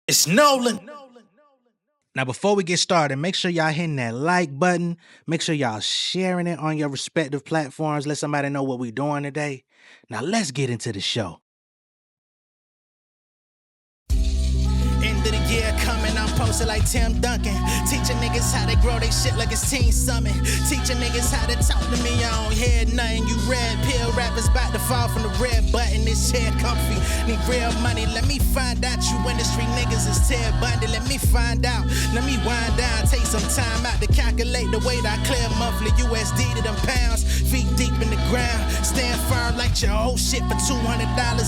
It's Nolan. Now, before we get started, make sure y'all hitting that like button. Make sure y'all sharing it on your respective platforms. Let somebody know what we're doing today. Now, let's get into the show. End of the year coming, I'm posted like Tim Duncan. Teaching niggas how to grow they shit like it's Teen Summit. Teaching niggas how to talk to me, I don't hear nothing. You red pill rappers about to fall from the red button. This chair comfy, need real money. Let me find out you industry niggas is Ted Bundy. Let me find out, let me wind down. Take some time out to calculate the weight I clear monthly. USD to them pounds, feet deep in the ground. Stand firm like your whole shit for $200.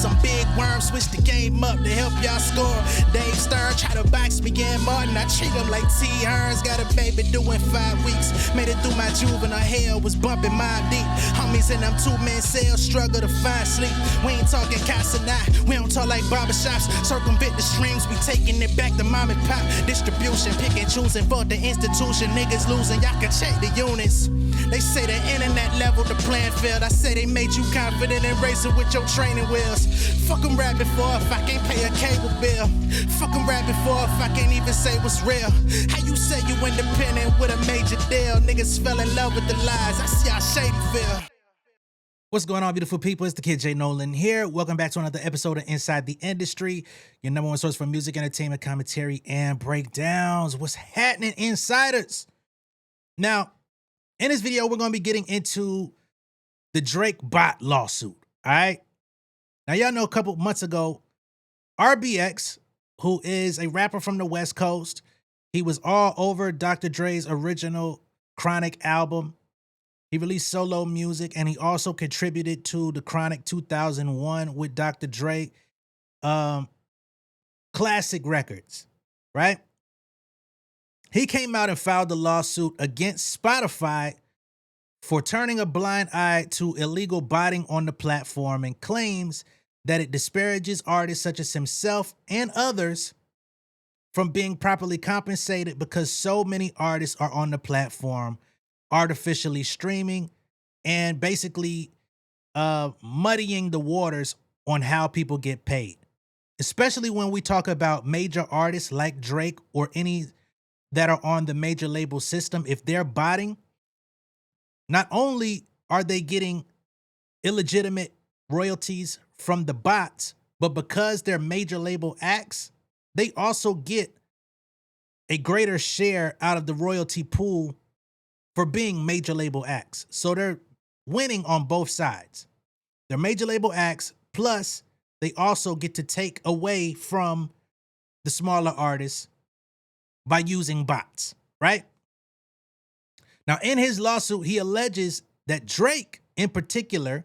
I'm big worm, switch the game up to help y'all score. Dave Stern try to box me in Martin. I treat him like T. Hearns. Got a baby doing 5 weeks. Made it through my juvenile hell, was bumping my deep. Homies in them 2-man cells struggle to find sleep. We ain't talking casa now. We don't talk like barbershops. Circumvent the streams. We taking it back to mom and pop. Distribution, pick and choosing for the institution. Niggas losing, y'all can check the units. They say the internet level the plan failed. I say they made you confident in racing with your training wheels. Fuck 'em rapping for if I can't pay a cable bill. Fuck 'em rapping for if I can't even say what's real. How you say you independent with a major deal? Niggas fell in love with the lies. I see how shady feel. What's going on, beautiful people? It's the kid J Nolan here. Welcome back to another episode of Inside the Industry, your number one source for music, entertainment, commentary, and breakdowns. What's happening, insiders? Now, in this video, we're going to be getting into the Drake bot lawsuit, all right? Now, y'all know a couple months ago, RBX, who is a rapper from the West Coast, he was all over Dr. Dre's original Chronic album. He released solo music, and he also contributed to the Chronic 2001 with Dr. Dre classic records, right? He came out and filed a lawsuit against Spotify for turning a blind eye to illegal botting on the platform and claims that it disparages artists such as himself and others from being properly compensated because so many artists are on the platform artificially streaming and basically muddying the waters on how people get paid. Especially when we talk about major artists like Drake or any that are on the major label system. If they're botting, not only are they getting illegitimate royalties from the bots, but because they're major label acts, they also get a greater share out of the royalty pool for being major label acts. So they're winning on both sides. They're major label acts, plus they also get to take away from the smaller artists by using bots, right? Now, in his lawsuit, he alleges that Drake, in particular,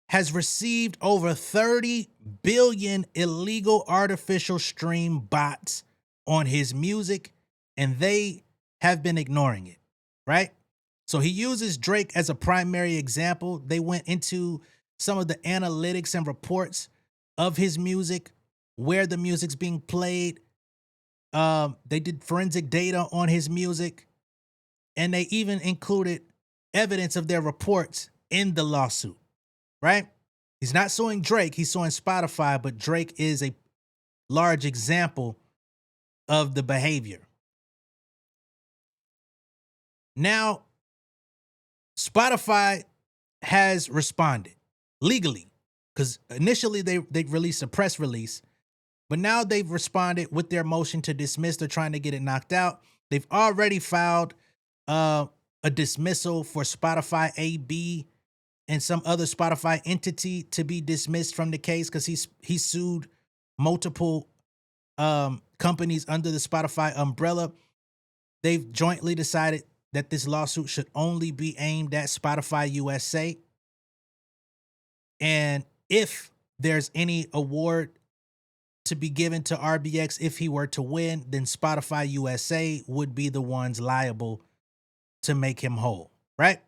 has received over 30 billion illegal artificial stream bots on his music, and they have been ignoring it, right? So he uses Drake as a primary example. They went into some of the analytics and reports of his music, where the music's being played. They did forensic data on his music, and they even included evidence of their reports in the lawsuit, right? He's not suing Drake, he's suing Spotify, but Drake is a large example of the behavior. Now, Spotify has responded legally, because initially they released a press release, but now they've responded with their motion to dismiss. They're trying to get it knocked out. They've already filed a dismissal for Spotify AB and some other Spotify entity to be dismissed from the case because he sued multiple companies under the Spotify umbrella. They've jointly decided that this lawsuit should only be aimed at Spotify USA. And if there's any award to be given to RBX, if he were to win, then Spotify USA would be the ones liable to make him whole, right?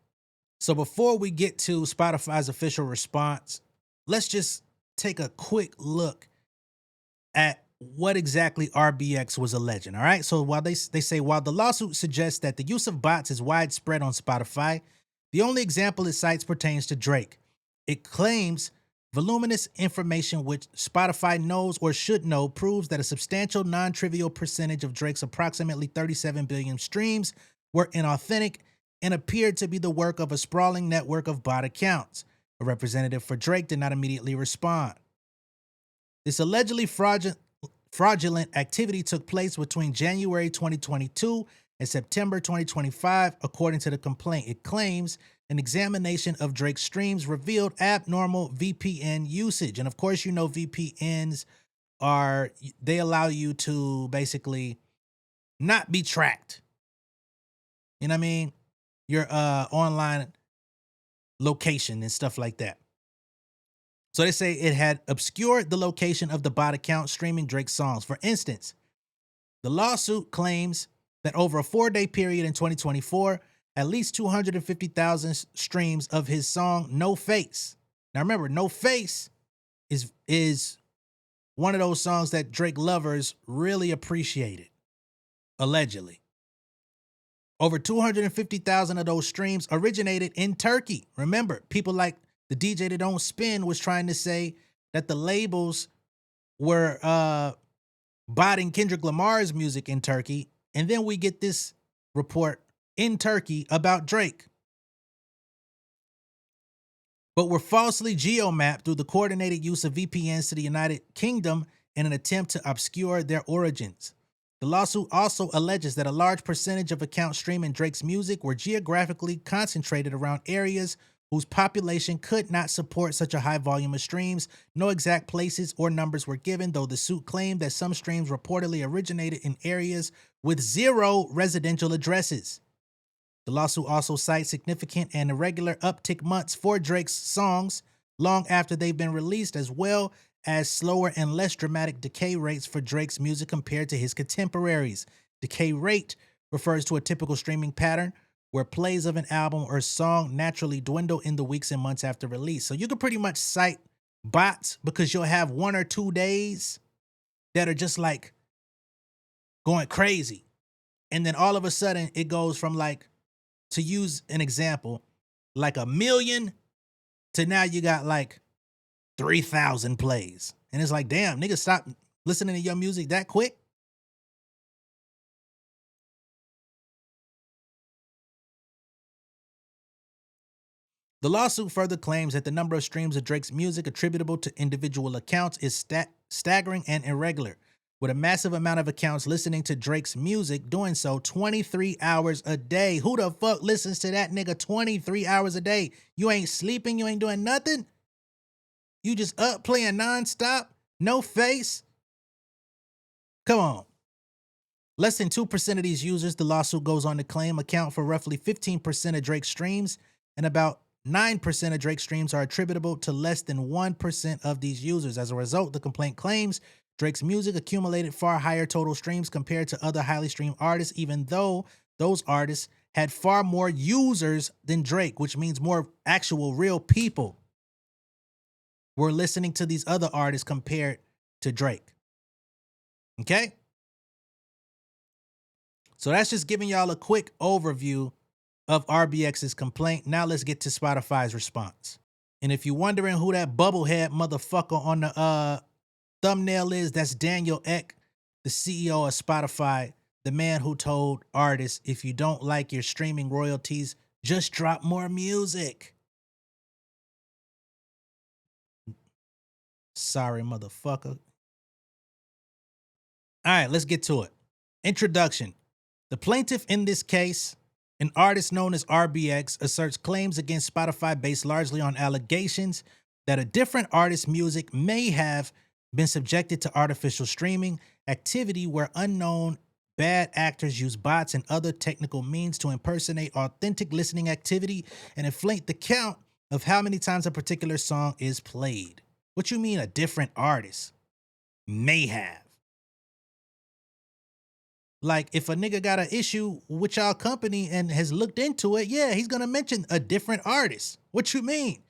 So before we get to Spotify's official response, let's just take a quick look at what exactly RBX was alleging, all right? So while they say, while the lawsuit suggests that the use of bots is widespread on Spotify, the only example it cites pertains to Drake. It claims Voluminous information which Spotify knows or should know proves that a substantial non-trivial percentage of Drake's approximately 37 billion streams were inauthentic and appeared to be the work of a sprawling network of bot accounts. A representative for Drake did not immediately respond. This allegedly fraudulent activity took place between January 2022 and September 2025, according to the complaint. It claims an examination of Drake's streams revealed abnormal VPN usage. And of course, you know VPNs they allow you to basically not be tracked. You know what I mean? Your online location and stuff like that. So they say it had obscured the location of the bot account streaming Drake's songs. For instance, the lawsuit claims that over a 4-day period in 2024, at least 250,000 streams of his song No Face. Now remember, No Face is one of those songs that Drake lovers really appreciated, allegedly. Over 250,000 of those streams originated in Turkey. Remember, people like the DJ that don't spin was trying to say that the labels were botting Kendrick Lamar's music in Turkey. And then we get this report in Turkey about Drake. But were falsely geomapped through the coordinated use of VPNs to the United Kingdom in an attempt to obscure their origins. The lawsuit also alleges that a large percentage of accounts streaming Drake's music were geographically concentrated around areas whose population could not support such a high volume of streams. No exact places or numbers were given, though the suit claimed that some streams reportedly originated in areas with 0 residential addresses. The lawsuit also cites significant and irregular uptick months for Drake's songs long after they've been released, as well as slower and less dramatic decay rates for Drake's music compared to his contemporaries. Decay rate refers to a typical streaming pattern where plays of an album or song naturally dwindle in the weeks and months after release. So you can pretty much cite bots because you'll have 1 or 2 days that are just like going crazy. And then all of a sudden it goes from, like, to use an example, like 1 million to now you got like 3,000 plays. And it's like, damn, niggas, stop listening to your music that quick. The lawsuit further claims that the number of streams of Drake's music attributable to individual accounts is staggering and irregular, with a massive amount of accounts listening to Drake's music, doing so 23 hours a day. Who the fuck listens to that nigga 23 hours a day? You ain't sleeping, you ain't doing nothing? You just up playing nonstop? No face? Come on. Less than 2% of these users, the lawsuit goes on to claim, account for roughly 15% of Drake's streams, and about 9% of Drake's streams are attributable to less than 1% of these users. As a result, the complaint claims Drake's music accumulated far higher total streams compared to other highly streamed artists, even though those artists had far more users than Drake, which means more actual real people were listening to these other artists compared to Drake. Okay? So that's just giving y'all a quick overview of RBX's complaint. Now let's get to Spotify's response. And if you're wondering who that bubblehead motherfucker on the thumbnail is, that's Daniel Ek, the CEO of Spotify, the man who told artists, if you don't like your streaming royalties, just drop more music. Sorry, motherfucker. All right, let's get to it. Introduction. The plaintiff in this case, an artist known as RBX, asserts claims against Spotify based largely on allegations that a different artist's music may have been subjected to artificial streaming activity where unknown bad actors use bots and other technical means to impersonate authentic listening activity and inflate the count of how many times a particular song is played. What you mean a different artist may have? Like, if a nigga got an issue with y'all company and has looked into it, yeah, he's gonna mention a different artist. What you mean?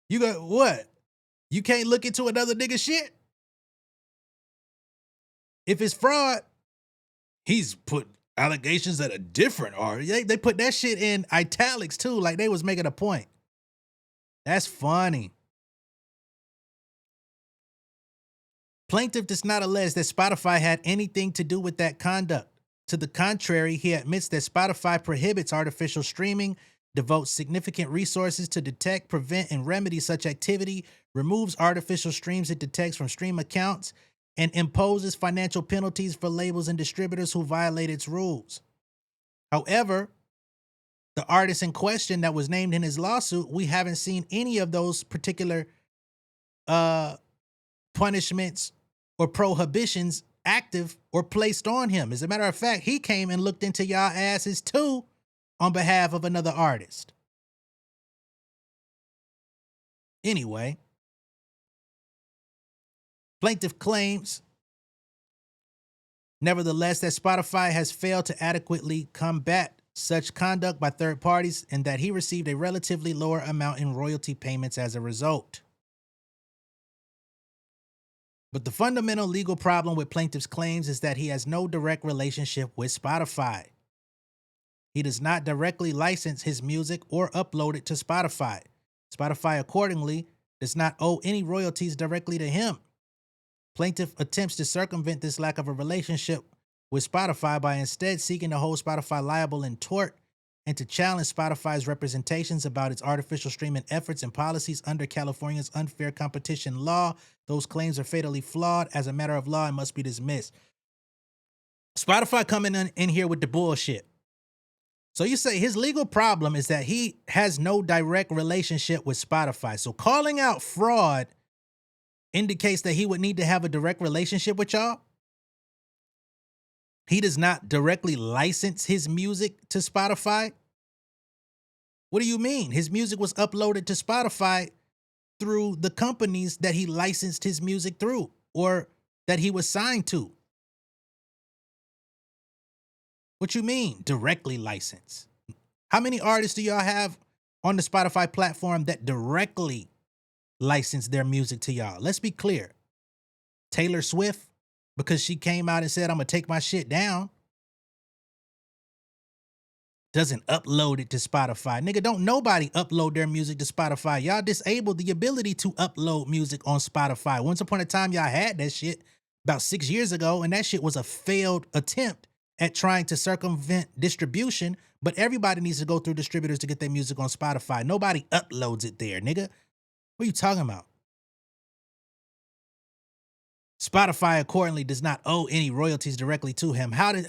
You got what? You can't look into another nigga shit? If it's fraud, he's put allegations at a different artist. They put that shit in italics too, like they was making a point. That's funny. Plaintiff does not allege that Spotify had anything to do with that conduct. To the contrary, he admits that Spotify prohibits artificial streaming, devotes significant resources to detect, prevent, and remedy such activity, removes artificial streams it detects from stream accounts, and imposes financial penalties for labels and distributors who violate its rules. However, the artist in question that was named in his lawsuit, we haven't seen any of those particular punishments or prohibitions active or placed on him. As a matter of fact, he came and looked into y'all asses too on behalf of another artist. Anyway, plaintiff claims, nevertheless, that Spotify has failed to adequately combat such conduct by third parties and that he received a relatively lower amount in royalty payments as a result. But the fundamental legal problem with plaintiff's claims is that he has no direct relationship with Spotify. He does not directly license his music or upload it to Spotify. Spotify, accordingly, does not owe any royalties directly to him. Plaintiff attempts to circumvent this lack of a relationship with Spotify by instead seeking to hold Spotify liable in tort and to challenge Spotify's representations about its artificial streaming efforts and policies under California's unfair competition law. Those claims are fatally flawed as a matter of law and must be dismissed. Spotify coming in here with the bullshit. So you say his legal problem is that he has no direct relationship with Spotify. So calling out fraud indicates that he would need to have a direct relationship with y'all. He does not directly license his music to Spotify. What do you mean? His music was uploaded to Spotify through the companies that he licensed his music through or that he was signed to. What you mean, directly license? How many artists do y'all have on the Spotify platform that directly license their music to y'all? Let's be clear. Taylor Swift, because she came out and said, I'm going to take my shit down, doesn't upload it to Spotify. Nigga, don't nobody upload their music to Spotify. Y'all disabled the ability to upload music on Spotify. Once upon a time, y'all had that shit about 6 years ago, and that shit was a failed attempt at trying to circumvent distribution, but everybody needs to go through distributors to get their music on Spotify. Nobody uploads it there, nigga. What are you talking about? Spotify accordingly does not owe any royalties directly to him. How do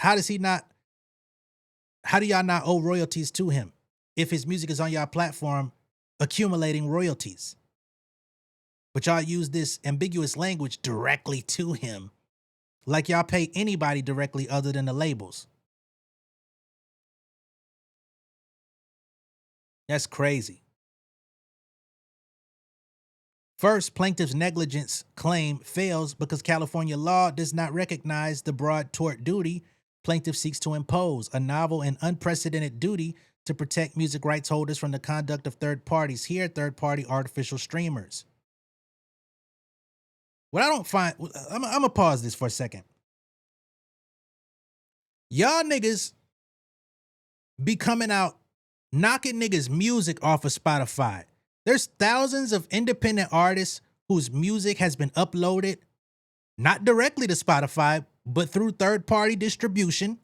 y'all not owe royalties to him if his music is on y'all platform accumulating royalties? But y'all use this ambiguous language directly to him, like y'all pay anybody directly other than the labels. That's crazy. First, plaintiff's negligence claim fails because California law does not recognize the broad tort duty plaintiff seeks to impose, a novel and unprecedented duty to protect music rights holders from the conduct of third parties, here third-party artificial streamers. What I don't find, I'm going to pause this for a second. Y'all niggas be coming out knocking niggas' music off of Spotify. There's thousands of independent artists whose music has been uploaded, not directly to Spotify, but through third-party distribution.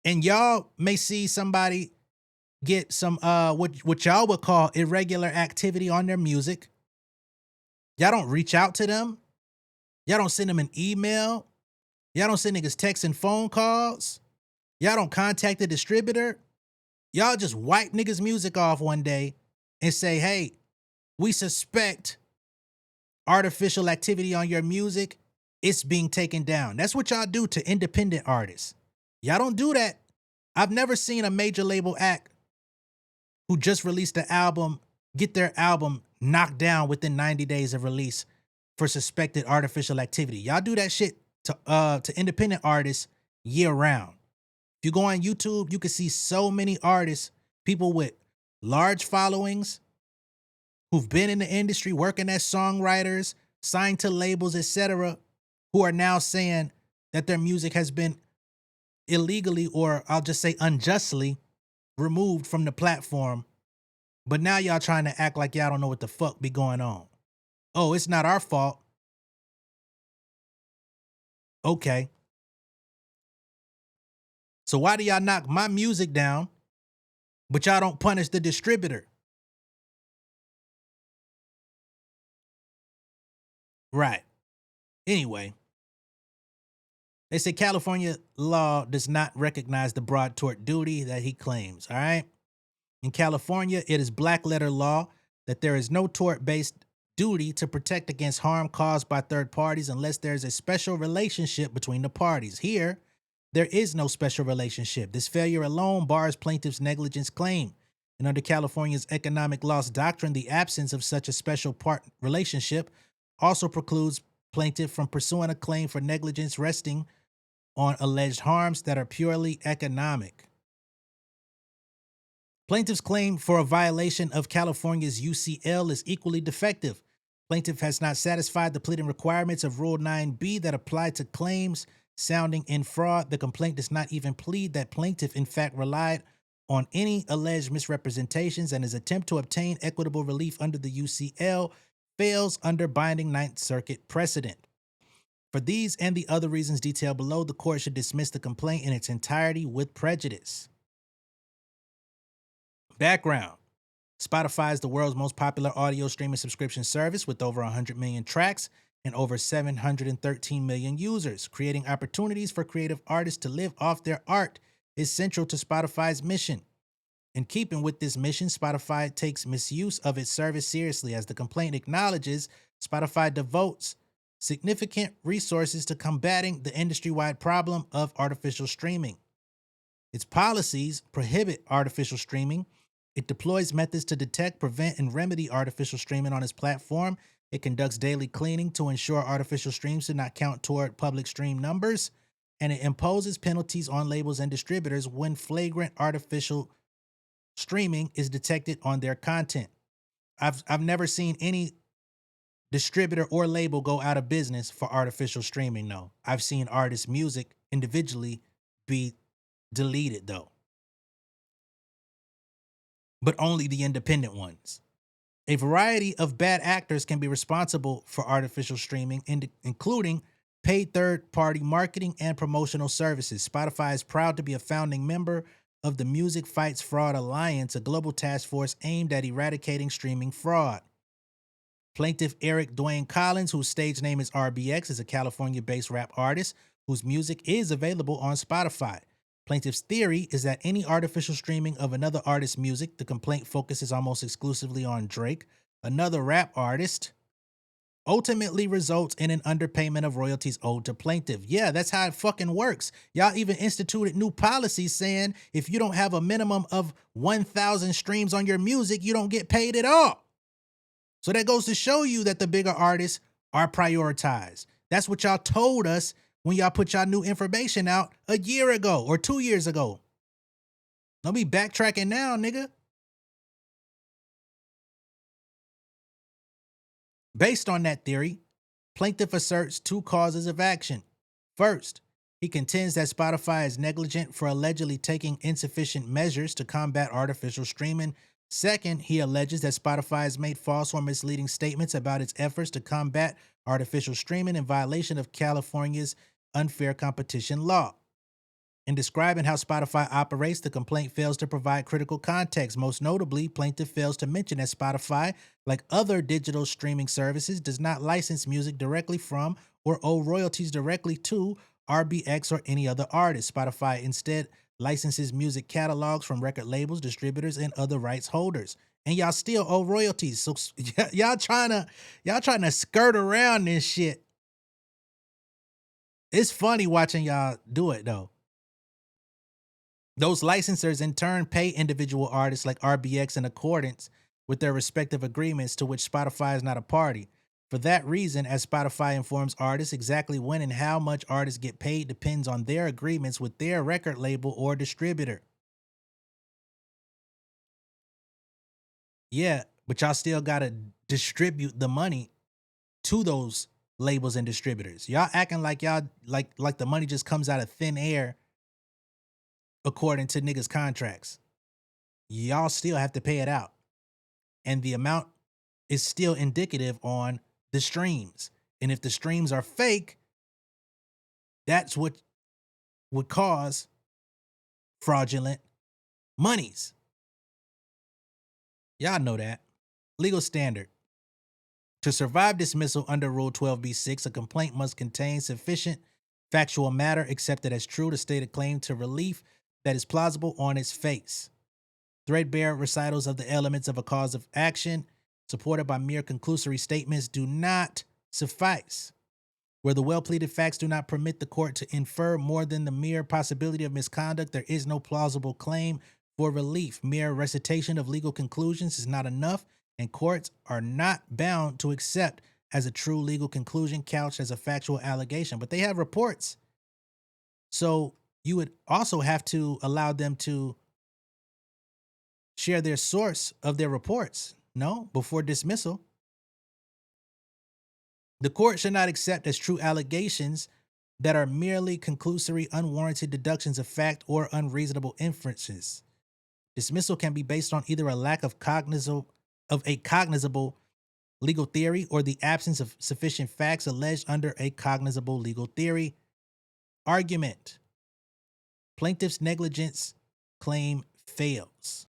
And y'all may see somebody get some, what y'all would call irregular activity on their music. Y'all don't reach out to them. Y'all don't send them an email. Y'all don't send niggas texts and phone calls. Y'all don't contact the distributor. Y'all just wipe niggas' music off one day and say, hey, we suspect artificial activity on your music. It's being taken down. That's what y'all do to independent artists. Y'all don't do that. I've never seen a major label act who just released an album get their album knocked down within 90 days of release for suspected artificial activity. Y'all do that shit to independent artists year round. If you go on YouTube, you can see so many artists, people with large followings, who've been in the industry working as songwriters, signed to labels, etc., who are now saying that their music has been illegally, or I'll just say unjustly, removed from the platform. But now y'all trying to act like y'all don't know what the fuck be going on. Oh, it's not our fault. Okay. So why do y'all knock my music down, but y'all don't punish the distributor? Right. Anyway, they say California law does not recognize the broad tort duty that he claims. All right. In California, it is black letter law that there is no tort based duty to protect against harm caused by third parties unless there is a special relationship between the parties. Here, there is no special relationship. This failure alone bars plaintiff's negligence claim. And under California's economic loss doctrine, the absence of such a special relationship also precludes plaintiff from pursuing a claim for negligence resting on alleged harms that are purely economic. Plaintiff's claim for a violation of California's UCL is equally defective. Plaintiff has not satisfied the pleading requirements of Rule 9b that apply to claims sounding in fraud. The complaint does not even plead that plaintiff in fact relied on any alleged misrepresentations, and his attempt to obtain equitable relief under the UCL fails under binding Ninth Circuit precedent. For these and the other reasons detailed below, the court should dismiss the complaint in its entirety with prejudice. Background. Spotify is the world's most popular audio streaming subscription service with over 100 million tracks and over 713 million users. Creating opportunities for creative artists to live off their art is central to Spotify's mission. In keeping with this mission, Spotify takes misuse of its service seriously. As the complaint acknowledges, Spotify devotes significant resources to combating the industry-wide problem of artificial streaming. Its policies prohibit artificial streaming. It deploys methods to detect, prevent, and remedy artificial streaming on its platform. It conducts daily cleaning to ensure artificial streams do not count toward public stream numbers. And it imposes penalties on labels and distributors when flagrant artificial streaming is detected on their content. I've never seen any distributor or label go out of business for artificial streaming, though. I've seen artists' music individually be deleted, though. But only the independent ones. A variety of bad actors can be responsible for artificial streaming, including paid third-party marketing and promotional services. Spotify is proud to be a founding member of the Music Fights Fraud Alliance, a global task force aimed at eradicating streaming fraud. Plaintiff Eric Dwayne Collins, whose stage name is RBX, is a California-based rap artist whose music is available on Spotify. Plaintiff's theory is that any artificial streaming of another artist's music, the complaint focuses almost exclusively on Drake, another rap artist, ultimately results in an underpayment of royalties owed to plaintiff. Yeah, that's how it fucking works. Y'all even instituted new policies saying if you don't have a minimum of 1,000 streams on your music, you don't get paid at all. So that goes to show you that the bigger artists are prioritized. That's what y'all told us when y'all put y'all new information out a year ago or 2 years ago. Don't be backtracking now, nigga. Based on that theory, plaintiff asserts two causes of action. First, he contends that Spotify is negligent for allegedly taking insufficient measures to combat artificial streaming. Second, he alleges that Spotify has made false or misleading statements about its efforts to combat artificial streaming in violation of California's unfair competition law. In describing how Spotify operates, the complaint fails to provide critical context. Most notably, plaintiff fails to mention that Spotify, like other digital streaming services, does not license music directly from or owe royalties directly to RBX or any other artist. Spotify instead licenses music catalogs from record labels, distributors, and other rights holders. And y'all still owe royalties. So y'all trying to skirt around this shit. It's funny watching y'all do it though. Those licensors in turn pay individual artists like RBX in accordance with their respective agreements to which Spotify is not a party. For that reason, as Spotify informs artists, exactly when and how much artists get paid depends on their agreements with their record label or distributor. Yeah, but y'all still gotta distribute the money to those labels and distributors. Y'all acting like y'all like the money just comes out of thin air according to niggas' contracts. Y'all still have to pay it out. And the amount is still indicative on the streams. And if the streams are fake, that's what would cause fraudulent monies. Y'all know that. Legal standard. To survive dismissal under Rule 12b-6, a complaint must contain sufficient factual matter accepted as true to state a claim to relief that is plausible on its face. Threadbare recitals of the elements of a cause of action, supported by mere conclusory statements, do not suffice. Where the well-pleaded facts do not permit the court to infer more than the mere possibility of misconduct, there is no plausible claim for relief. Mere recitation of legal conclusions is not enough, and courts are not bound to accept as a true legal conclusion couched as a factual allegation. But they have reports. So you would also have to allow them to share their source of their reports, no, before dismissal. The court should not accept as true allegations that are merely conclusory, unwarranted deductions of fact or unreasonable inferences. Dismissal can be based on either a lack of a cognizable legal theory or the absence of sufficient facts alleged under a cognizable legal theory. Argument. Plaintiff's negligence claim fails.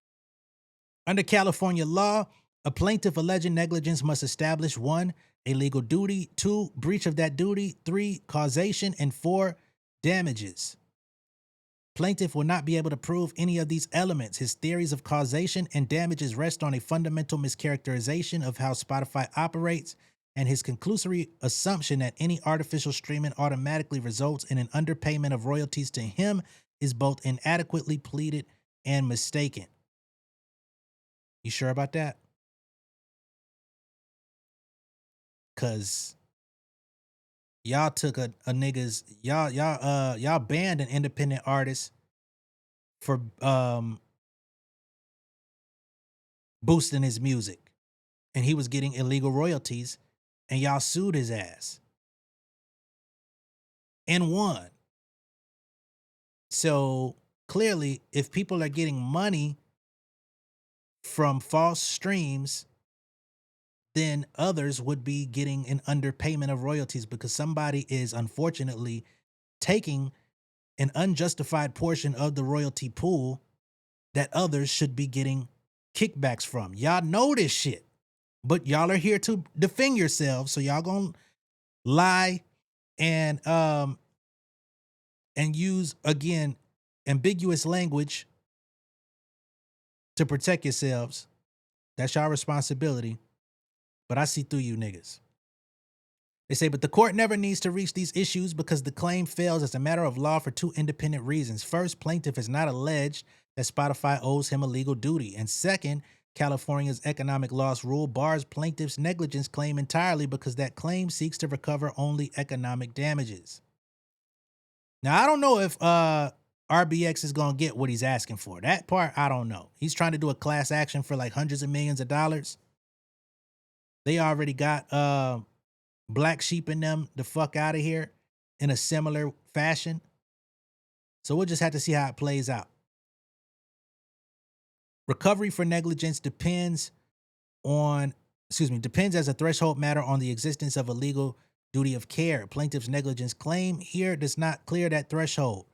Under California law, a plaintiff alleging negligence must establish 1, a legal duty, 2, breach of that duty, 3, causation, and 4, damages. Plaintiff will not be able to prove any of these elements. His theories of causation and damages rest on a fundamental mischaracterization of how Spotify operates, and his conclusory assumption that any artificial streaming automatically results in an underpayment of royalties to him is both inadequately pleaded and mistaken. You sure about that? Cause y'all took a nigga's y'all banned an independent artist for boosting his music, and he was getting illegal royalties, and y'all sued his ass and won. So clearly, if people are getting money from false streams, then others would be getting an underpayment of royalties because somebody is unfortunately taking an unjustified portion of the royalty pool that others should be getting kickbacks from. Y'all know this shit, but y'all are here to defend yourselves. So y'all gonna lie and use, again, ambiguous language to protect yourselves. That's y'all responsibility. But I see through you niggas. They say, but the court never needs to reach these issues because the claim fails as a matter of law for 2 independent reasons. First, plaintiff has not alleged that Spotify owes him a legal duty. And second, California's economic loss rule bars plaintiff's negligence claim entirely because that claim seeks to recover only economic damages. Now, I don't know if RBX is going to get what he's asking for. That part, I don't know. He's trying to do a class action for like hundreds of millions of dollars. They already got Black Sheep in them the fuck out of here in a similar fashion. So we'll just have to see how it plays out. Recovery for negligence depends as a threshold matter on the existence of a legal duty of care. Plaintiff's negligence claim here does not clear that threshold.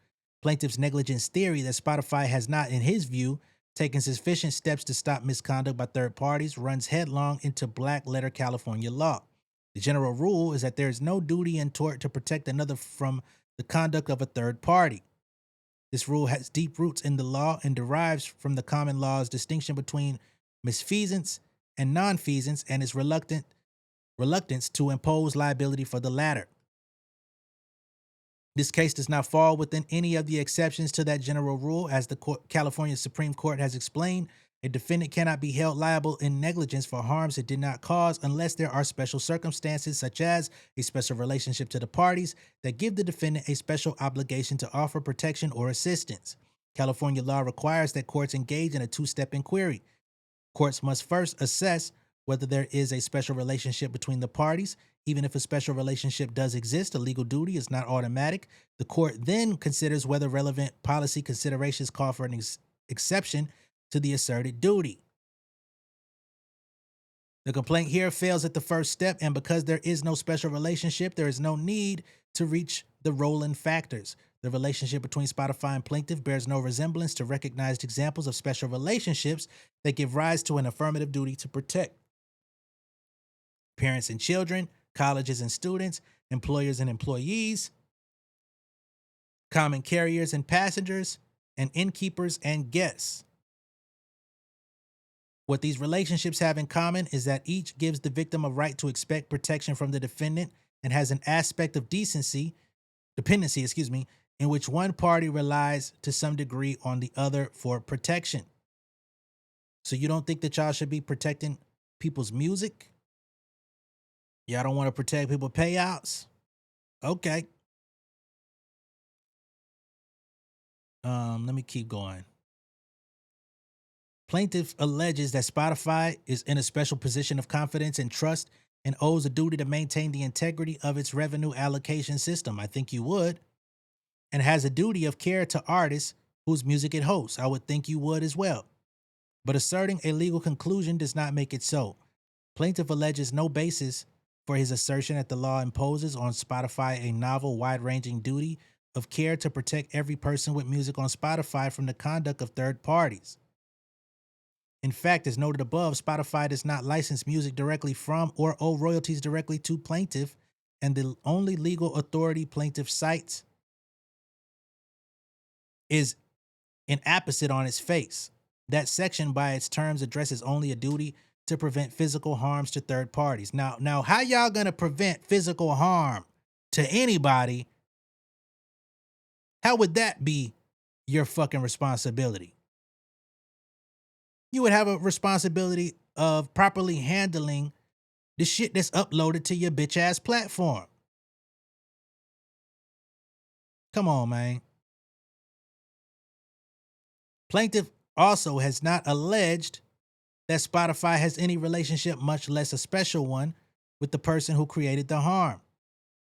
Plaintiff's negligence theory that Spotify has not, in his view, taken sufficient steps to stop misconduct by third parties runs headlong into black letter California law. The general rule is that there is no duty in tort to protect another from the conduct of a third party. This rule has deep roots in the law and derives from the common law's distinction between misfeasance and nonfeasance and its reluctance to impose liability for the latter. This case does not fall within any of the exceptions to that general rule. As the California Supreme Court has explained, a defendant cannot be held liable in negligence for harms it did not cause unless there are special circumstances, such as a special relationship to the parties, that give the defendant a special obligation to offer protection or assistance. California law requires that courts engage in a 2-step inquiry. Courts must first assess whether there is a special relationship between the parties. Even if a special relationship does exist, a legal duty is not automatic. The court then considers whether relevant policy considerations call for an exception to the asserted duty. The complaint here fails at the first step, and because there is no special relationship, there is no need to reach the Nolan factors. The relationship between Spotify and plaintiff bears no resemblance to recognized examples of special relationships that give rise to an affirmative duty to protect parents and children, colleges and students, employers and employees, common carriers and passengers, and innkeepers and guests. What these relationships have in common is that each gives the victim a right to expect protection from the defendant and has an aspect of dependency, in which one party relies to some degree on the other for protection. So you don't think that y'all should be protecting people's music? Y'all don't want to protect people's payouts? Okay. Let me keep going. Plaintiff alleges that Spotify is in a special position of confidence and trust and owes a duty to maintain the integrity of its revenue allocation system. I think you would. And has a duty of care to artists whose music it hosts. I would think you would as well. But asserting a legal conclusion does not make it so. Plaintiff alleges no basis for his assertion that the law imposes on Spotify a novel, wide-ranging duty of care to protect every person with music on Spotify from the conduct of third parties. In fact, as noted above, Spotify does not license music directly from or owe royalties directly to plaintiff, and the only legal authority plaintiff cites is an opposite on its face. That section, by its terms, addresses only a duty to prevent physical harms to third parties. Now, how y'all gonna prevent physical harm to anybody? How would that be your fucking responsibility? You would have a responsibility of properly handling the shit that's uploaded to your bitch ass platform. Come on, man. Plaintiff also has not alleged that Spotify has any relationship, much less a special one, with the person who created the harm,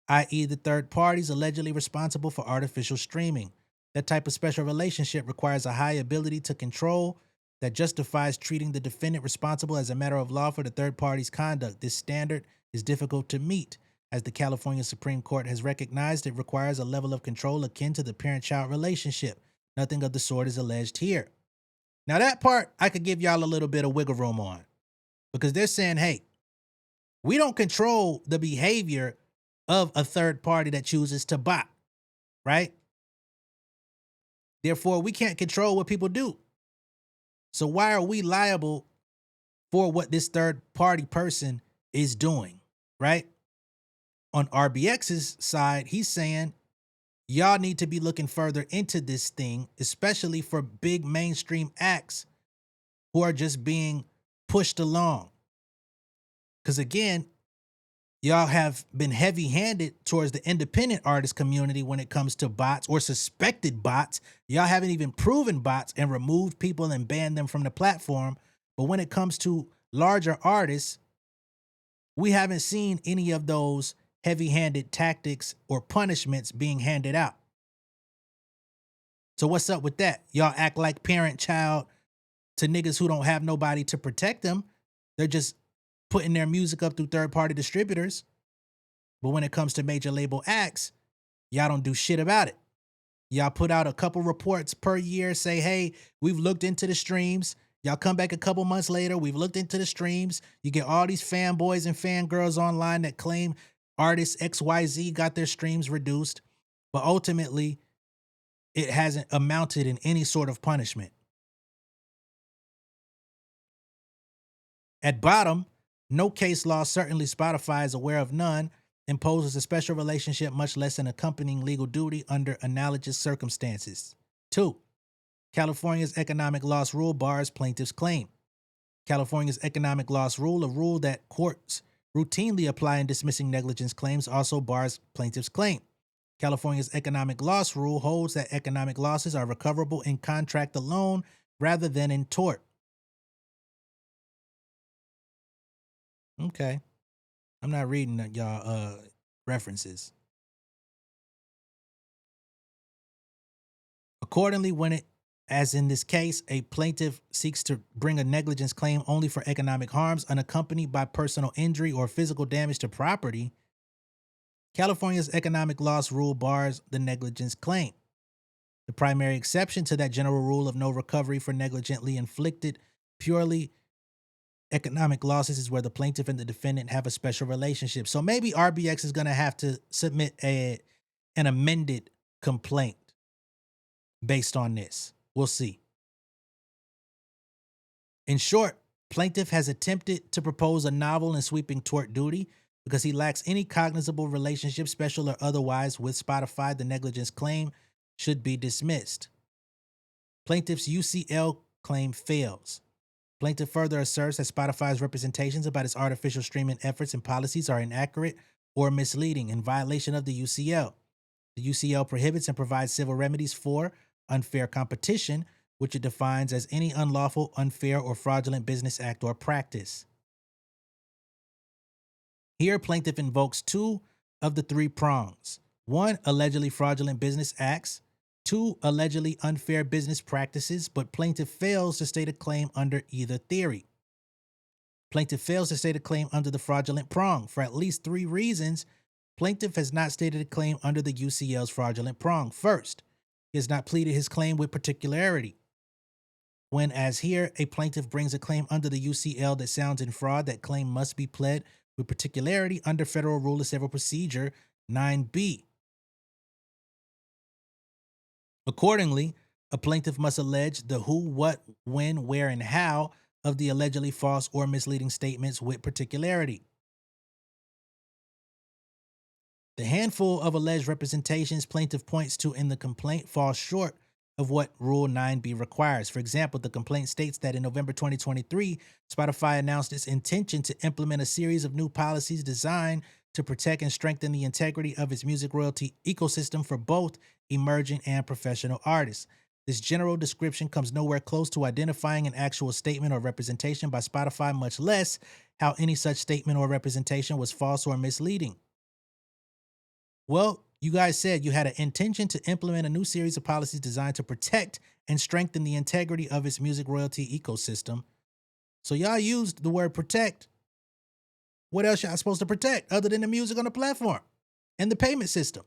i.e. the third parties allegedly responsible for artificial streaming. That type of special relationship requires a high ability to control that justifies treating the defendant responsible as a matter of law for the third party's conduct. This standard is difficult to meet. As the California Supreme Court has recognized, it requires a level of control akin to the parent-child relationship. Nothing of the sort is alleged here. Now that part, I could give y'all a little bit of wiggle room on, because they're saying, hey, we don't control the behavior of a third party that chooses to bot, right? Therefore, we can't control what people do. So why are we liable for what this third party person is doing, right? On RBX's side, he's saying, y'all need to be looking further into this thing, especially for big mainstream acts who are just being pushed along. Because again, y'all have been heavy-handed towards the independent artist community when it comes to bots or suspected bots. Y'all haven't even proven bots and removed people and banned them from the platform. But when it comes to larger artists, we haven't seen any of those heavy-handed tactics or punishments being handed out. So what's up with that? Y'all act like parent-child to niggas who don't have nobody to protect them. They're just putting their music up through third-party distributors. But when it comes to major label acts, y'all don't do shit about it. Y'all put out a couple reports per year, say, hey, we've looked into the streams. Y'all come back a couple months later, we've looked into the streams. You get all these fanboys and fangirls online that claim artist XYZ got their streams reduced. But ultimately, it hasn't amounted in any sort of punishment. At bottom, no case law, certainly Spotify is aware of none, imposes a special relationship, much less an accompanying legal duty under analogous circumstances. 2. California's economic loss rule bars plaintiff's claim. California's economic loss rule, a rule that courts routinely apply in dismissing negligence claims, also bars plaintiff's claim. California's economic loss rule holds that economic losses are recoverable in contract alone rather than in tort. Okay. I'm not reading y'all references. Accordingly, when it As in this case, a plaintiff seeks to bring a negligence claim only for economic harms unaccompanied by personal injury or physical damage to property. California's economic loss rule bars the negligence claim. The primary exception to that general rule of no recovery for negligently inflicted purely economic losses is where the plaintiff and the defendant have a special relationship. So maybe RBX is going to have to submit an amended complaint based on this. We'll see. In short, plaintiff has attempted to propose a novel and sweeping tort duty because he lacks any cognizable relationship, special or otherwise, with Spotify. The negligence claim should be dismissed. Plaintiff's UCL claim fails. Plaintiff further asserts that Spotify's representations about its artificial streaming efforts and policies are inaccurate or misleading in violation of the UCL. The UCL prohibits and provides civil remedies for unfair competition, which it defines as any unlawful, unfair, or fraudulent business act or practice. Here, plaintiff invokes two of the three prongs. One, allegedly fraudulent business acts. Two, allegedly unfair business practices, but plaintiff fails to state a claim under either theory. Plaintiff fails to state a claim under the fraudulent prong. For at least three reasons, plaintiff has not stated a claim under the UCL's fraudulent prong. First, he has not pleaded his claim with particularity. When, as here, a plaintiff brings a claim under the UCL that sounds in fraud, that claim must be pled with particularity under Federal Rule of Civil Procedure 9B. Accordingly, a plaintiff must allege the who, what, when, where, and how of the allegedly false or misleading statements with particularity. The handful of alleged representations plaintiff points to in the complaint falls short of what Rule 9B requires. For example, the complaint states that in November 2023, Spotify announced its intention to implement a series of new policies designed to protect and strengthen the integrity of its music royalty ecosystem for both emerging and professional artists. This general description comes nowhere close to identifying an actual statement or representation by Spotify, much less how any such statement or representation was false or misleading. Well, you guys said you had an intention to implement a new series of policies designed to protect and strengthen the integrity of its music royalty ecosystem. So y'all used the word protect. What else y'all supposed to protect other than the music on the platform and the payment system?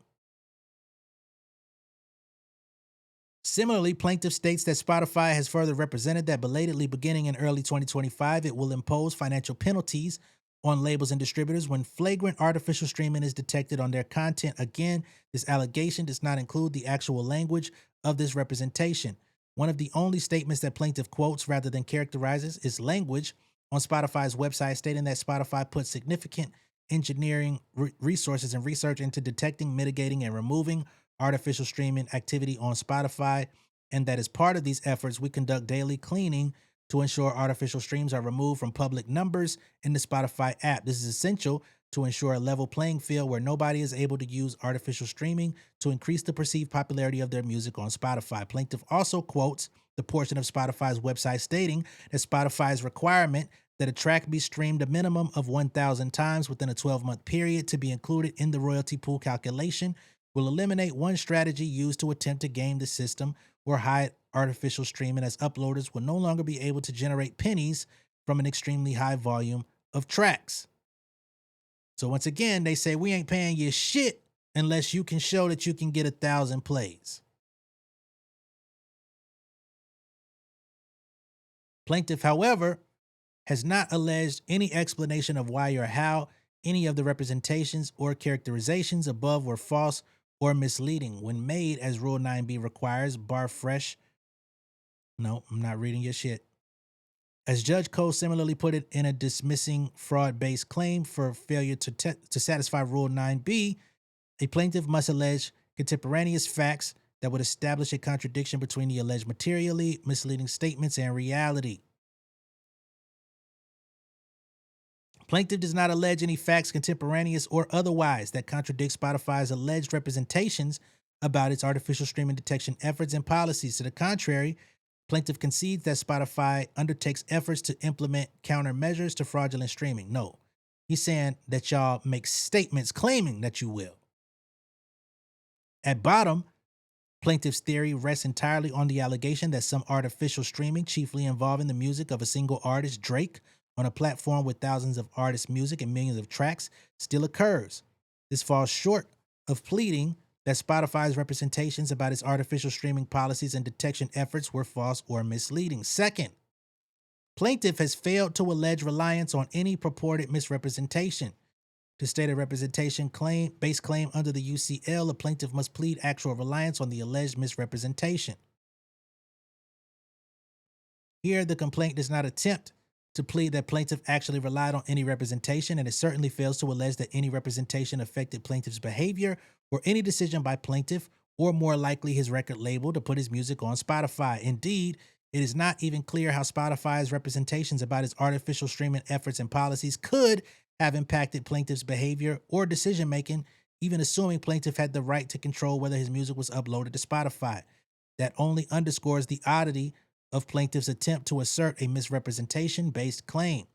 Similarly, plaintiff states that Spotify has further represented that belatedly beginning in early 2025, it will impose financial penalties on labels and distributors when flagrant artificial streaming is detected on their content. Again, this allegation does not include the actual language of this representation. One of the only statements that plaintiff quotes rather than characterizes is language on Spotify's website stating that Spotify puts significant engineering resources and research into detecting, mitigating, and removing artificial streaming activity on Spotify, and that as part of these efforts, we conduct daily cleaning to ensure artificial streams are removed from public numbers in the Spotify app. This is essential to ensure a level playing field where nobody is able to use artificial streaming to increase the perceived popularity of their music on Spotify. Plaintiff also quotes the portion of Spotify's website stating that Spotify's requirement that a track be streamed a minimum of 1,000 times within a 12-month period to be included in the royalty pool calculation will eliminate one strategy used to attempt to game the system or hide artificial streaming, as uploaders will no longer be able to generate pennies from an extremely high volume of tracks. So once again, they say we ain't paying you shit unless you can show that you can get 1,000 plays. Plaintiff, however, has not alleged any explanation of why or how any of the representations or characterizations above were false or misleading when made as Rule 9B requires, bar fresh. No, I'm not reading your shit. As Judge Cole similarly put it in a dismissing fraud-based claim for failure to satisfy Rule 9B, a plaintiff must allege contemporaneous facts that would establish a contradiction between the alleged materially misleading statements and reality. Plaintiff does not allege any facts, contemporaneous or otherwise, that contradict Spotify's alleged representations about its artificial streaming detection efforts and policies. To the contrary, plaintiff concedes that Spotify undertakes efforts to implement countermeasures to fraudulent streaming. No, he's saying that y'all make statements claiming that you will. At bottom, Plaintiff's theory rests entirely on the allegation that some artificial streaming, chiefly involving the music of a single artist, Drake, on a platform with thousands of artists' music and millions of tracks, still occurs. This falls short of pleading that Spotify's representations about its artificial streaming policies and detection efforts were false or misleading. Second, plaintiff has failed to allege reliance on any purported misrepresentation. To state a representation-based claim under the UCL, a plaintiff must plead actual reliance on the alleged misrepresentation. Here, the complaint does not attempt to plead that plaintiff actually relied on any representation, and it certainly fails to allege that any representation affected plaintiff's behavior or any decision by plaintiff, or more likely his record label, to put his music on Spotify. Indeed, it is not even clear how Spotify's representations about its artificial streaming efforts and policies could have impacted plaintiff's behavior or decision-making, even assuming plaintiff had the right to control whether his music was uploaded to Spotify. That only underscores the oddity of plaintiff's attempt to assert a misrepresentation-based claim.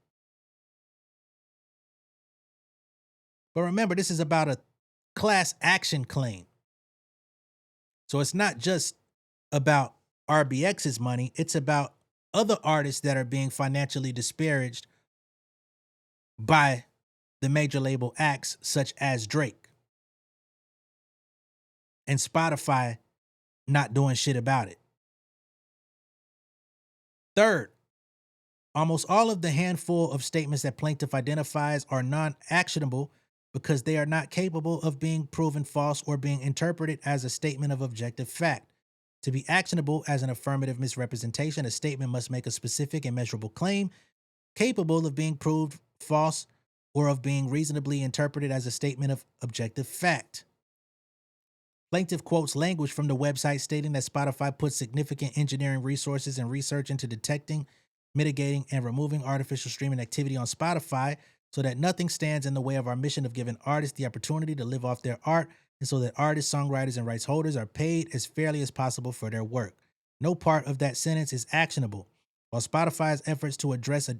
But remember, this is about a class action claim. So it's not just about RBX's money, it's about other artists that are being financially disparaged by the major label acts such as Drake. And Spotify not doing shit about it. Third, almost all of the handful of statements that plaintiff identifies are non-actionable because they are not capable of being proven false or being interpreted as a statement of objective fact. To be actionable as an affirmative misrepresentation, a statement must make a specific and measurable claim capable of being proved false or of being reasonably interpreted as a statement of objective fact. Plaintiff quotes language from the website stating that Spotify puts significant engineering resources and research into detecting, mitigating, and removing artificial streaming activity on Spotify so that nothing stands in the way of our mission of giving artists the opportunity to live off their art, and so that artists, songwriters, and rights holders are paid as fairly as possible for their work. No part of that sentence is actionable. While Spotify's efforts to address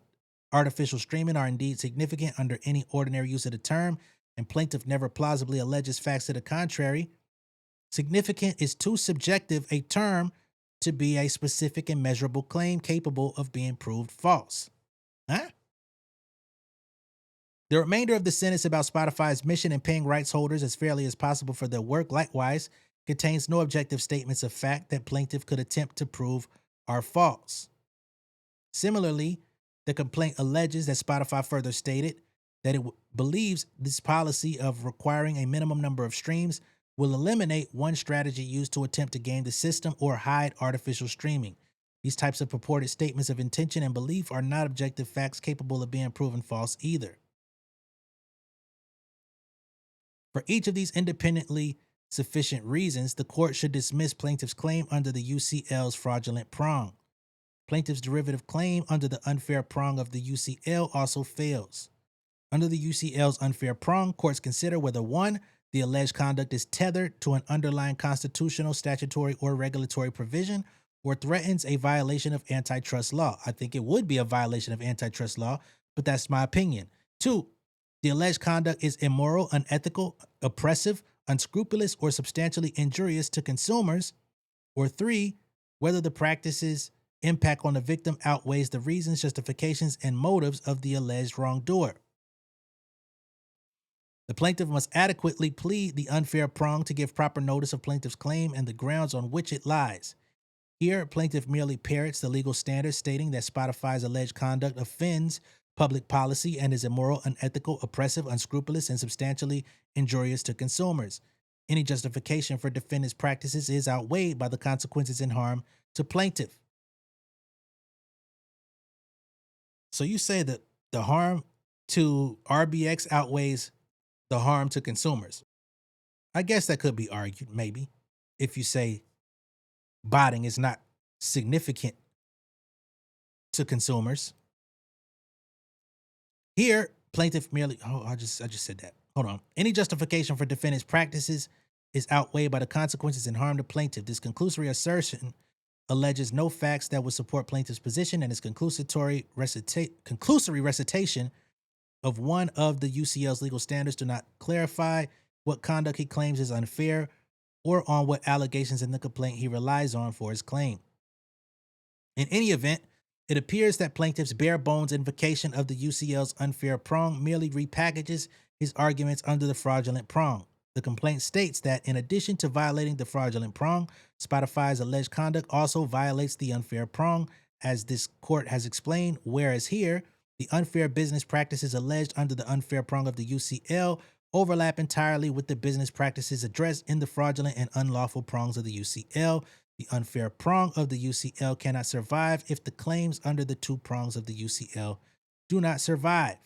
artificial streaming are indeed significant under any ordinary use of the term, and plaintiff never plausibly alleges facts to the contrary, significant is too subjective a term to be a specific and measurable claim capable of being proved false. Huh? The remainder of the sentence about Spotify's mission in paying rights holders as fairly as possible for their work, likewise, contains no objective statements of fact that plaintiff could attempt to prove are false. Similarly, the complaint alleges that Spotify further stated that it believes this policy of requiring a minimum number of streams will eliminate one strategy used to attempt to game the system or hide artificial streaming. These types of purported statements of intention and belief are not objective facts capable of being proven false either. For each of these independently sufficient reasons, the court should dismiss plaintiff's claim under the UCL's fraudulent prong. Plaintiff's derivative claim under the unfair prong of the UCL also fails. Under the UCL's unfair prong, courts consider whether 1, the alleged conduct is tethered to an underlying constitutional, statutory, or regulatory provision, or threatens a violation of antitrust law. I think it would be a violation of antitrust law, but that's my opinion. 2, the alleged conduct is immoral, unethical, oppressive, unscrupulous, or substantially injurious to consumers. Or 3, whether the practices' impact on the victim outweighs the reasons, justifications, and motives of the alleged wrongdoer. The plaintiff must adequately plead the unfair prong to give proper notice of plaintiff's claim and the grounds on which it lies. Here, plaintiff merely parrots the legal standards stating that Spotify's alleged conduct offends public policy and is immoral, unethical, oppressive, unscrupulous, and substantially injurious to consumers. Any justification for defendant's practices is outweighed by the consequences and harm to plaintiff. So you say that the harm to RBX outweighs the harm to consumers. I guess that could be argued, maybe, if you say botting is not significant to consumers. Here, plaintiff merely, I just said that. Hold on. Any justification for defendant's practices is outweighed by the consequences and harm to plaintiff. This conclusory assertion alleges no facts that would support plaintiff's position, and its conclusory recitation of one of the UCL's legal standards do not clarify what conduct he claims is unfair or on what allegations in the complaint he relies on for his claim. In any event, it appears that plaintiff's bare bones invocation of the UCL's unfair prong merely repackages his arguments under the fraudulent prong. The complaint states that in addition to violating the fraudulent prong, Spotify's alleged conduct also violates the unfair prong, as this court has explained, whereas here, the unfair business practices alleged under the unfair prong of the UCL overlap entirely with the business practices addressed in the fraudulent and unlawful prongs of the UCL. The unfair prong of the UCL cannot survive if the claims under the two prongs of the UCL do not survive.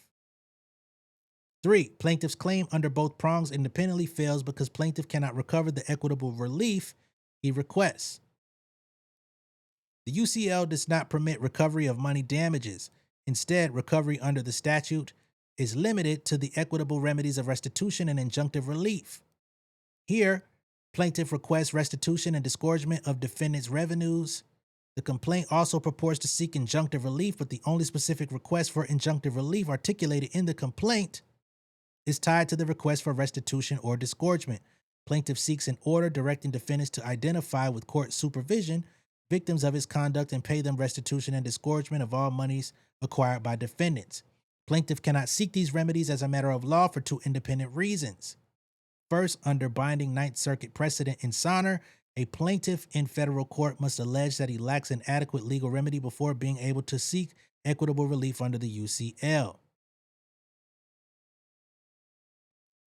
3. Plaintiff's claim under both prongs independently fails because plaintiff cannot recover the equitable relief he requests. The UCL does not permit recovery of money damages. Instead, recovery under the statute is limited to the equitable remedies of restitution and injunctive relief. Here, plaintiff requests restitution and disgorgement of defendant's revenues. The complaint also purports to seek injunctive relief, but the only specific request for injunctive relief articulated in the complaint is tied to the request for restitution or disgorgement. Plaintiff seeks an order directing defendants to identify with court supervision victims of his conduct and pay them restitution and disgorgement of all monies acquired by defendants. Plaintiff cannot seek these remedies as a matter of law for two independent reasons. First, under binding Ninth Circuit precedent in Sonner, a plaintiff in federal court must allege that he lacks an adequate legal remedy before being able to seek equitable relief under the UCL.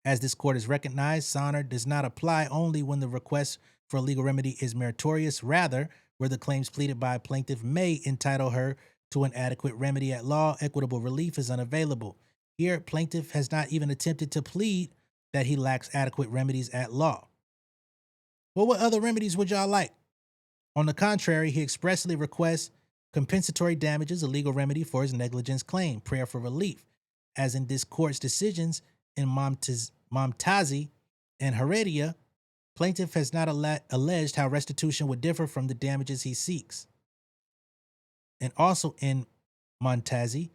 As this court has recognized, Sonner does not apply only when the request for a legal remedy is meritorious. Rather, where the claims pleaded by a plaintiff may entitle her to an adequate remedy at law, equitable relief is unavailable. Here, plaintiff has not even attempted to plead that he lacks adequate remedies at law. Well, what other remedies would y'all like? On the contrary, he expressly requests compensatory damages, a legal remedy for his negligence claim, prayer for relief. As in this court's decisions in Momtazi and Heredia, plaintiff has not alleged how restitution would differ from the damages he seeks. And also in Momtazi,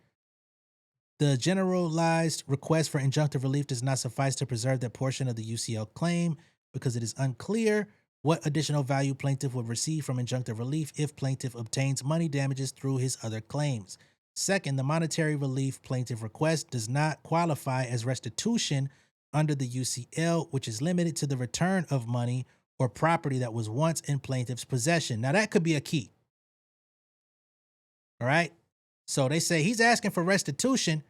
the generalized request for injunctive relief does not suffice to preserve that portion of the UCL claim because it is unclear what additional value plaintiff would receive from injunctive relief if plaintiff obtains money damages through his other claims. Second, the monetary relief plaintiff requests does not qualify as restitution under the UCL, which is limited to the return of money or property that was once in plaintiff's possession. Now, that could be a key. All right? So they say he's asking for restitution,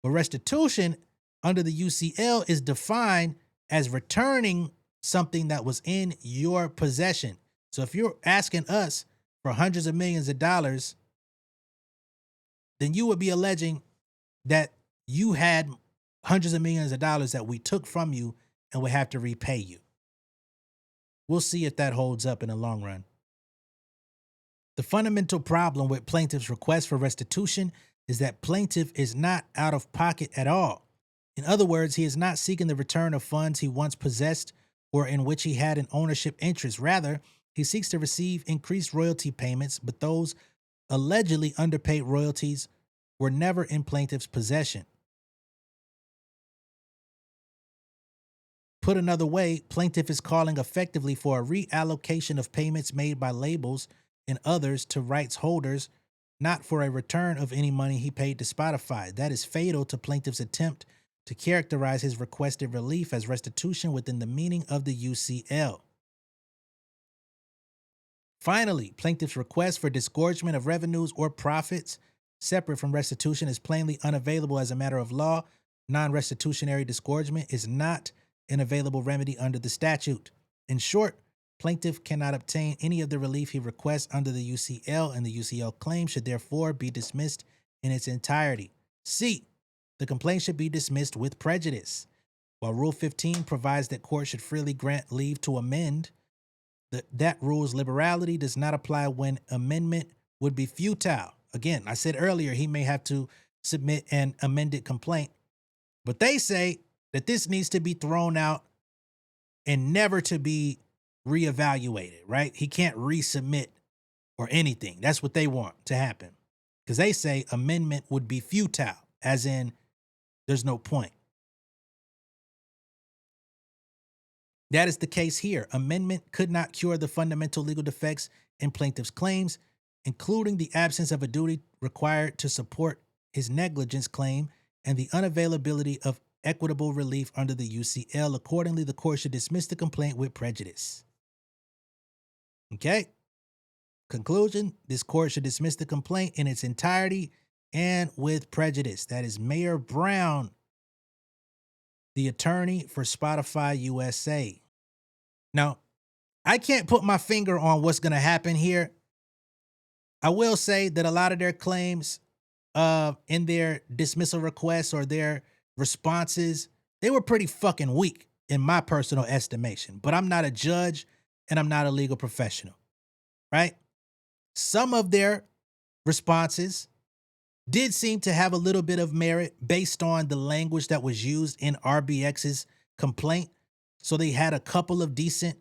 but restitution under the UCL is defined as returning something that was in your possession. So if you're asking us for hundreds of millions of dollars, then you would be alleging that you had hundreds of millions of dollars that we took from you and would have to repay you. We'll see if that holds up in the long run. The fundamental problem with plaintiff's request for restitution is that plaintiff is not out of pocket at all. In other words, he is not seeking the return of funds he once possessed or in which he had an ownership interest. Rather, he seeks to receive increased royalty payments, but those allegedly underpaid royalties were never in plaintiff's possession. Put another way, plaintiff is calling effectively for a reallocation of payments made by labels and others to rights holders, not for a return of any money he paid to Spotify. That is fatal to plaintiff's attempt to characterize his requested relief as restitution within the meaning of the UCL. Finally, plaintiff's request for disgorgement of revenues or profits separate from restitution is plainly unavailable as a matter of law. Non-restitutionary disgorgement is not an available remedy under the statute. In short, plaintiff cannot obtain any of the relief he requests under the UCL, and the UCL claim should therefore be dismissed in its entirety. C. The complaint should be dismissed with prejudice. While Rule 15 provides that court should freely grant leave to amend, that rule's liberality does not apply when amendment would be futile. Again, I said earlier he may have to submit an amended complaint, but they say that this needs to be thrown out and never to be reevaluated, right? He can't resubmit or anything. That's what they want to happen, because they say amendment would be futile, as in there's no point. That is the case here. Amendment could not cure the fundamental legal defects in plaintiff's claims, including the absence of a duty required to support his negligence claim and the unavailability of equitable relief under the UCL. Accordingly, the court should dismiss the complaint with prejudice. Okay. Conclusion, this court should dismiss the complaint in its entirety and with prejudice. That is Mayor Brown, the attorney for Spotify USA. Now, I can't put my finger on what's going to happen here. I will say that a lot of their claims in their dismissal requests or their responses, they were pretty fucking weak in my personal estimation. But I'm not a judge and I'm not a legal professional, right? Some of their responses did seem to have a little bit of merit based on the language that was used in RBX's complaint. So they had a couple of decent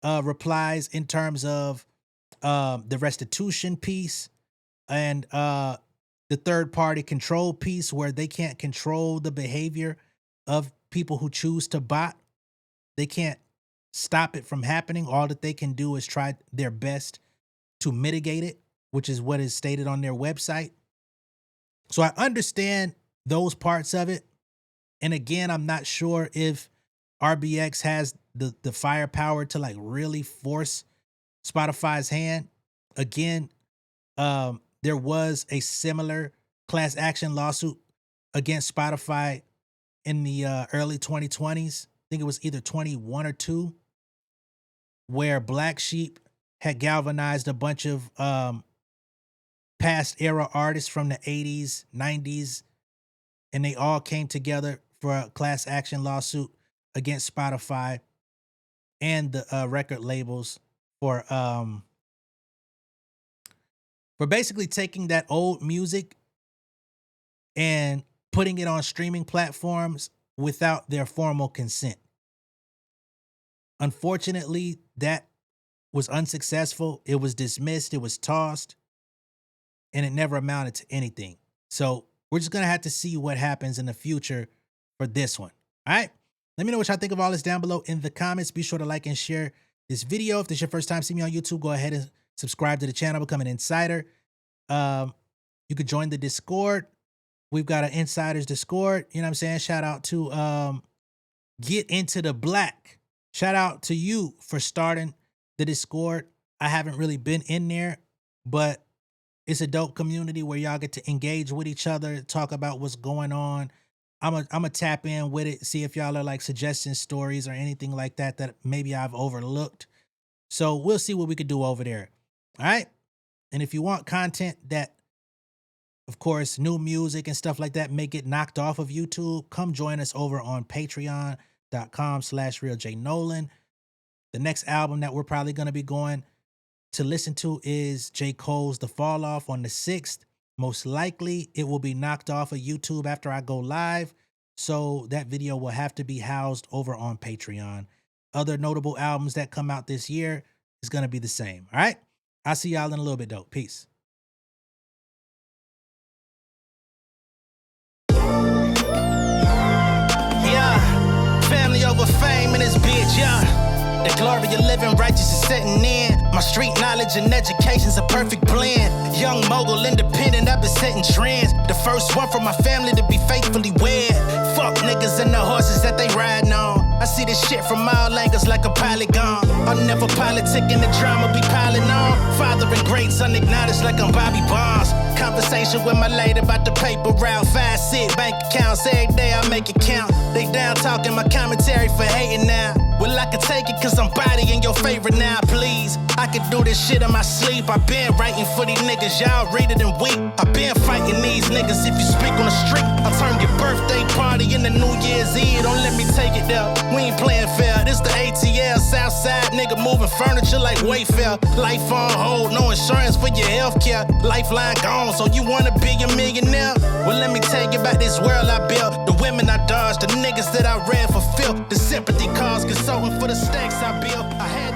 replies in terms of the restitution piece and the third-party control piece, where they can't control the behavior of people who choose to bot. They can't stop it from happening. All that they can do is try their best to mitigate it, which is what is stated on their website. So I understand those parts of it. And again, I'm not sure if RBX has the firepower to like really force Spotify's hand. Again, there was a similar class action lawsuit against Spotify in the early 2020s. I think it was either 21 or 2, where Black Sheep had galvanized a bunch of past era artists from the 80s, 90s, and they all came together for a class action lawsuit against Spotify and the record labels for basically taking that old music and putting it on streaming platforms without their formal consent. Unfortunately, that was unsuccessful. It was dismissed, it was tossed, and it never amounted to anything. So we're just going to have to see what happens in the future for this one. All right? Let me know what y'all think of all this down below in the comments. Be sure to like and share this video. If this is your first time seeing me on YouTube, go ahead and subscribe to the channel, become an insider. You could join the Discord. We've got an insiders Discord. You know what I'm saying? Shout out to Get Into the Black. Shout out to you for starting the Discord. I haven't really been in there, but it's a dope community where y'all get to engage with each other, talk about what's going on. I'm a tap in with it, see if y'all are like suggesting stories or anything like that that maybe I've overlooked. So we'll see what we could do over there. All right. And if you want content that, of course, new music and stuff like that may get knocked off of YouTube, come join us over on patreon.com/RealJNolan. The next album that we're probably going to be going to listen to is J. Cole's The Fall Off on the 6th. Most likely it will be knocked off of YouTube after I go live. So that video will have to be housed over on Patreon. Other notable albums that come out this year is going to be the same. All right. I'll see y'all in a little bit though. Peace. Yeah. Family over fame in this bitch. Yeah. The glory of living righteous is setting in. My street knowledge and education's a perfect blend. Young mogul, independent, I've been setting trends. The first one from my family to be faithfully wed. Fuck niggas and the horses that they riding on. I see this shit from all angles like a polygon. I'll never politic and the drama be piling on. Father and greats unacknowledged like I'm Bobby Bonds. Conversation with my lady about the paper route. 5 sit bank accounts every day I make it count. They down talking my commentary for hating now. Well, I can take it cause I'm bodying your favorite now, please. I can do this shit in my sleep. I been writing for these niggas, y'all read it and weep. I been fighting these niggas if you speak on the street. I'll turn your birthday party into New Year's Eve. Don't let me take it there. We ain't playing fair. This the ATL, Southside nigga moving furniture like Wayfair. Life on hold, no insurance for your healthcare. Lifeline gone, so you wanna be a millionaire? Well, let me tell you about this world I built. The women I dodged, the niggas that I read for filth. The sympathy cause consulting for the stacks I built. I had